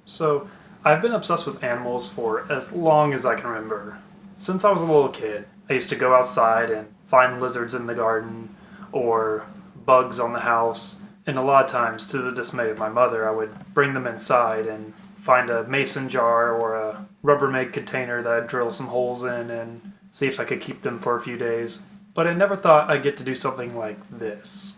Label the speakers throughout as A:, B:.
A: So, I've been obsessed with animals for as long as I can remember. Since I was a little kid, I used to go outside and find lizards in the garden or bugs on the house. And a lot of times, to the dismay of my mother, I would bring them inside and find a mason jar or a Rubbermaid container that I'd drill some holes in and see if I could keep them for a few days. But I never thought I'd get to do something like this.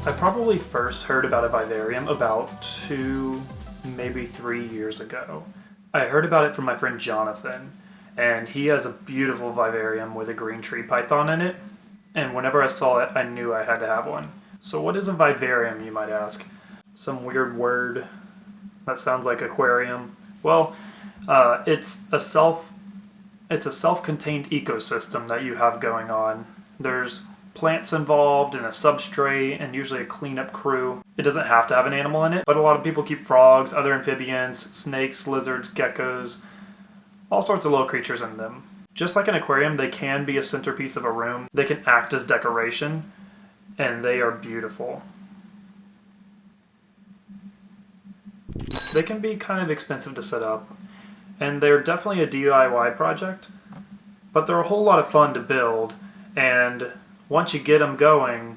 A: I probably first heard about a vivarium about 2, maybe 3 years ago. I heard about it from my friend Jonathan, and he has a beautiful vivarium with a green tree python in it, and whenever I saw it, I knew I had to have one. So what is a vivarium, you might ask? Some weird word that sounds like aquarium? Well, it's a self-contained ecosystem that you have going on. There's plants involved and a substrate and usually a cleanup crew. It doesn't have to have an animal in it, but a lot of people keep frogs, other amphibians, snakes, lizards, geckos, all sorts of little creatures in them. Just like an aquarium, they can be a centerpiece of a room. They can act as decoration, and they are beautiful. They can be kind of expensive to set up, and they're definitely a DIY project, but they're a whole lot of fun to build, and once you get them going,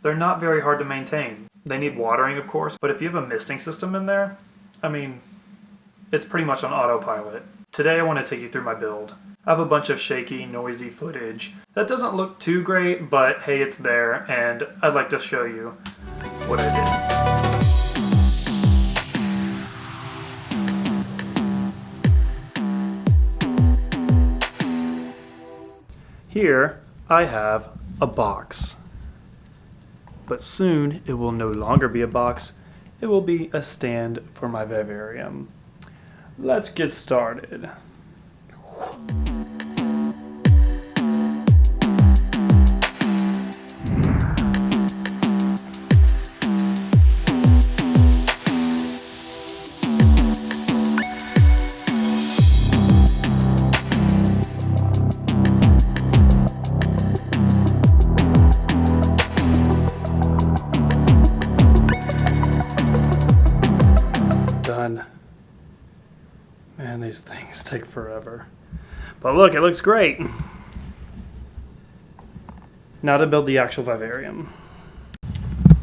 A: they're not very hard to maintain. They need watering, of course, but if you have a misting system in there, I mean, it's pretty much on autopilot. Today I want to take you through my build. I have a bunch of shaky, noisy footage that doesn't look too great, but hey, it's there, and I'd like to show you what I did. Here I have a box. But soon it will no longer be a box, it will be a stand for my vivarium. Let's get started. Done. Man, these things take forever. But look, it looks great. Now to build the actual vivarium.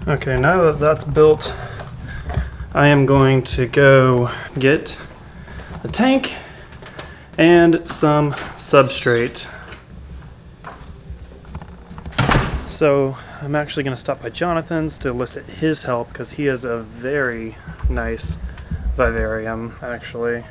A: Okay, now that that's built, I am going to go get a tank and some substrate. So I'm actually going to stop by Jonathan's to elicit his help because he has a very nice vivarium, actually.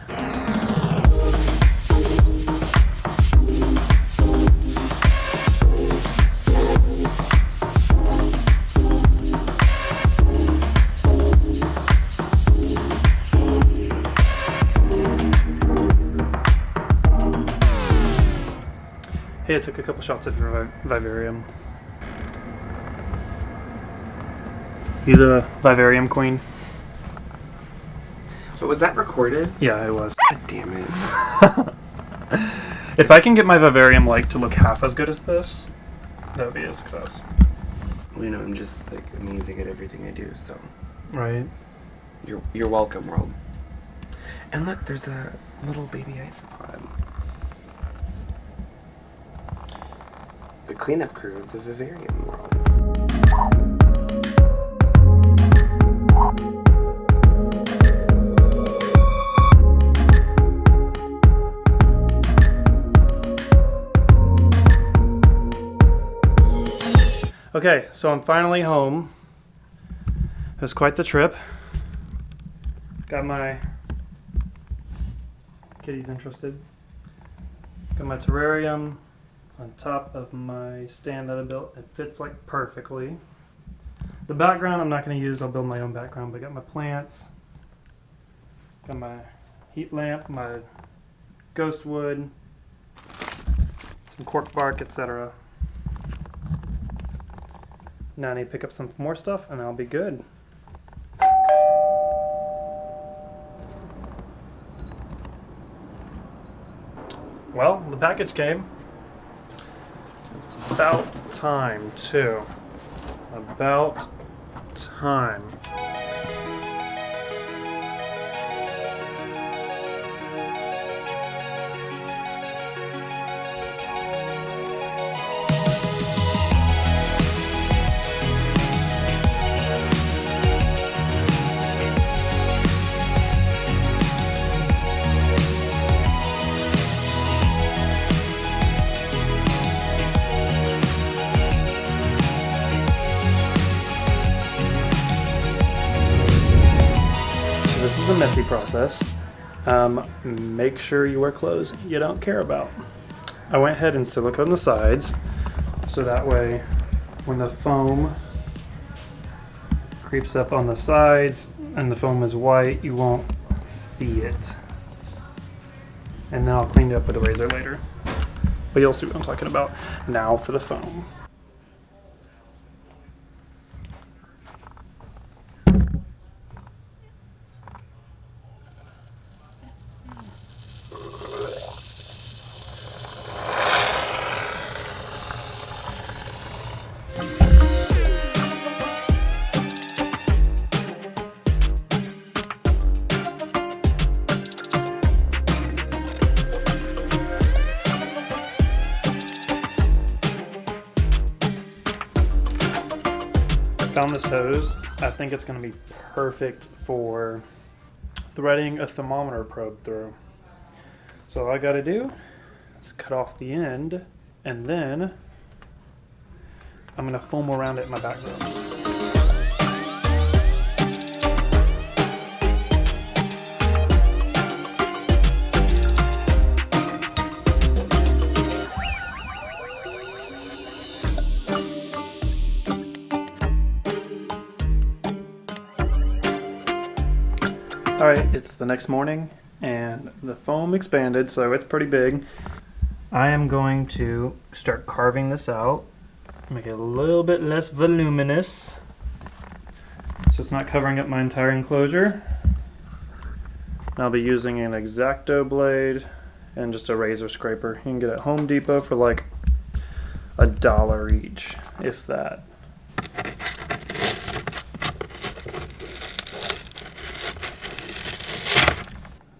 A: Hey, I took a couple shots of your vivarium. You the vivarium queen?
B: But was that recorded?
A: Yeah, it was.
B: God damn it.
A: If I can get my vivarium to look half as good as this, that would be a success.
B: Well, you know, I'm just amazing at everything I do, so
A: Right.
B: you're welcome, world. And look, there's a little baby isopod. The cleanup crew of the Vivarium world.
A: Okay, so I'm finally home. It was quite the trip. Got my kitties interested. Got my terrarium on top of my stand that I built. It fits like perfectly. The background I'm not going to use, I'll build my own background, but I got my plants, got my heat lamp, my ghost wood, some cork bark, etc. Now I need to pick up some more stuff and I'll be good. Well, the package came. It's about time too. About time. This is a messy process. Make sure you wear clothes you don't care about. I went ahead and silicone the sides so that way when the foam creeps up on the sides and the foam is white, you won't see it. And then I'll clean it up with a razor later. But you'll see what I'm talking about. Now for the foam. Found this hose. I think it's going to be perfect for threading a thermometer probe through. So all I got to do is cut off the end and then I'm going to foam around it in my background. Alright, it's the next morning and the foam expanded, so it's pretty big. I am going to start carving this out, make it a little bit less voluminous so it's not covering up my entire enclosure. I'll be using an X-Acto blade and just a razor scraper. You can get it at Home Depot for like $1 each, if that.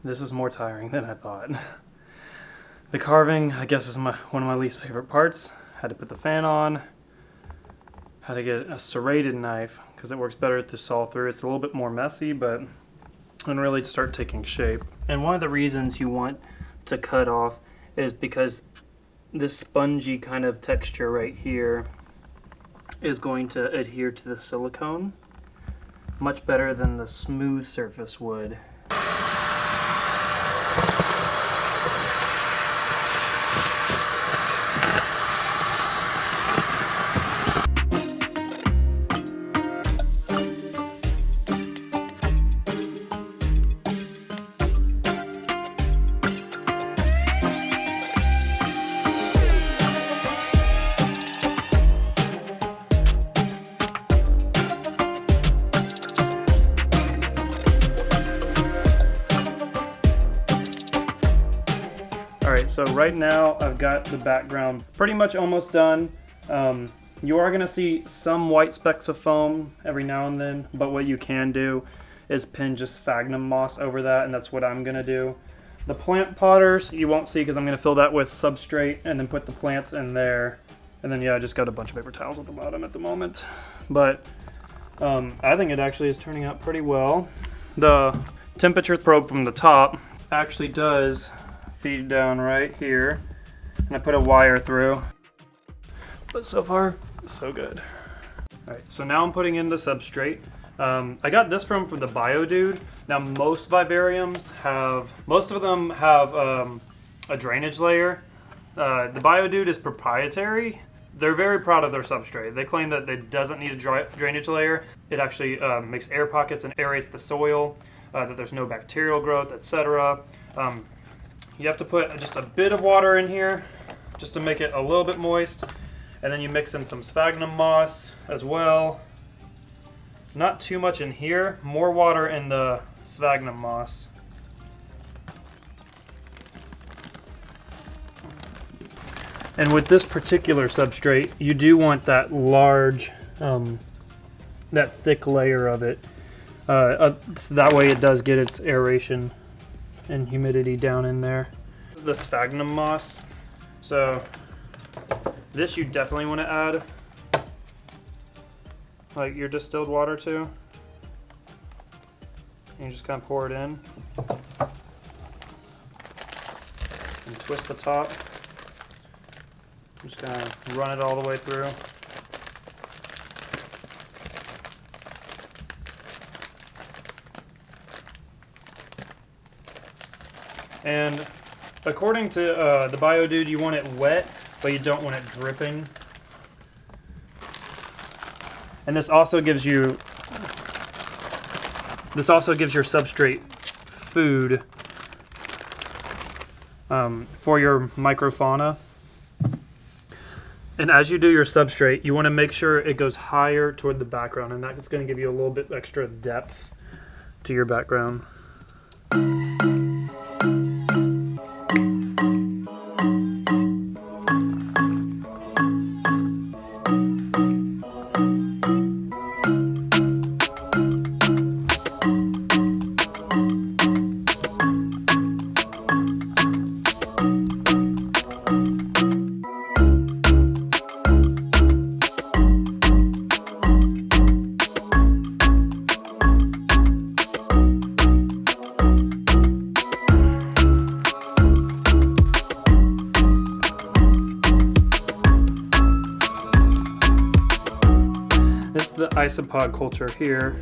A: This is more tiring than I thought. The carving, I guess, is one of my least favorite parts. Had to put the fan on. Had to get a serrated knife because it works better to saw through. It's a little bit more messy, but and really start taking shape. And one of the reasons you want to cut off is because this spongy kind of texture right here is going to adhere to the silicone much better than the smooth surface would. Alright, so right now I've got the background pretty much almost done. You are going to see some white specks of foam every now and then, but what you can do is pin just sphagnum moss over that, and that's what I'm going to do. The plant potters you won't see because I'm going to fill that with substrate and then put the plants in there. And then yeah, I just got a bunch of paper towels at the bottom at the moment. But I think it actually is turning out pretty well. The temperature probe from the top actually does feed down right here, and I put a wire through, but so far so good. All right, so now I'm putting in the substrate. I got this from the BioDude. Now most vivariums have, most of them have a drainage layer The BioDude is proprietary. They're very proud of their substrate. They claim that it doesn't need a drainage layer. It actually makes air pockets and aerates the soil, that there's no bacterial growth, etc. You have to put just a bit of water in here just to make it a little bit moist. And then you mix in some sphagnum moss as well. Not too much in here, more water in the sphagnum moss. And with this particular substrate, you do want that large, that thick layer of it. So that way it does get its aeration and humidity down in there. The sphagnum moss. So this you definitely want to add like your distilled water to. And you just kind of pour it in. And twist the top. I'm just going to run it all the way through. And according to the BioDude, you want it wet, but you don't want it dripping. And this also gives you your substrate food for your microfauna. And as you do your substrate, you want to make sure it goes higher toward the background, and that's going to give you a little bit extra depth to your background. The isopod culture here,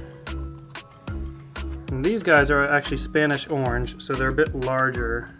A: and these guys are actually Spanish orange, so they're a bit larger.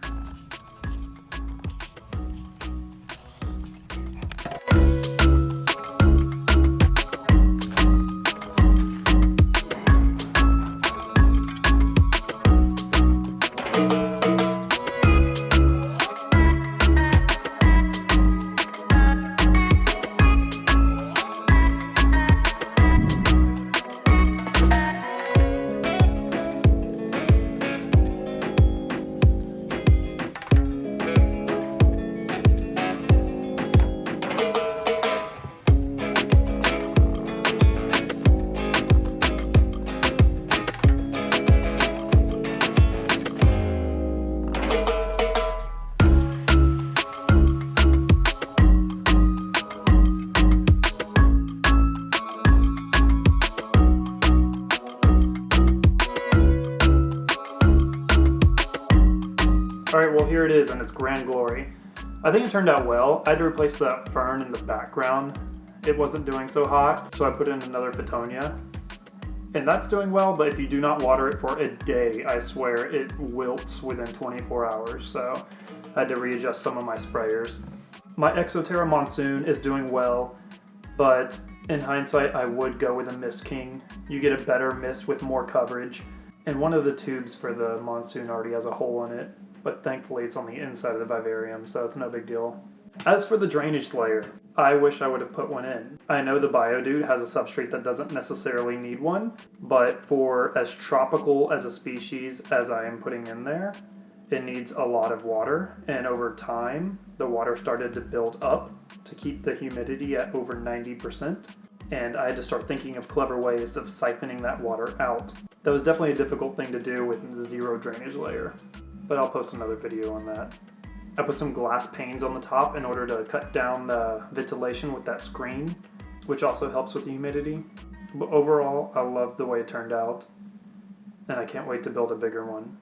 A: Alright, well here it is in its grand glory. I think it turned out well. I had to replace that fern in the background. It wasn't doing so hot, so I put in another Fittonia. And that's doing well, but if you do not water it for a day, I swear it wilts within 24 hours, so I had to readjust some of my sprayers. My Exoterra Monsoon is doing well, but in hindsight I would go with a Mist King. You get a better mist with more coverage, and one of the tubes for the Monsoon already has a hole in it, but thankfully it's on the inside of the Vivarium, so it's no big deal. As for the drainage layer, I wish I would have put one in. I know the BioDude has a substrate that doesn't necessarily need one, but for as tropical as a species as I am putting in there, it needs a lot of water, and over time, the water started to build up to keep the humidity at over 90%, and I had to start thinking of clever ways of siphoning that water out. That was definitely a difficult thing to do with the zero drainage layer, but I'll post another video on that. I put some glass panes on the top in order to cut down the ventilation with that screen, which also helps with the humidity. But overall, I love the way it turned out, and I can't wait to build a bigger one.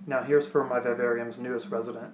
A: Now here's for my Vivarium's newest resident.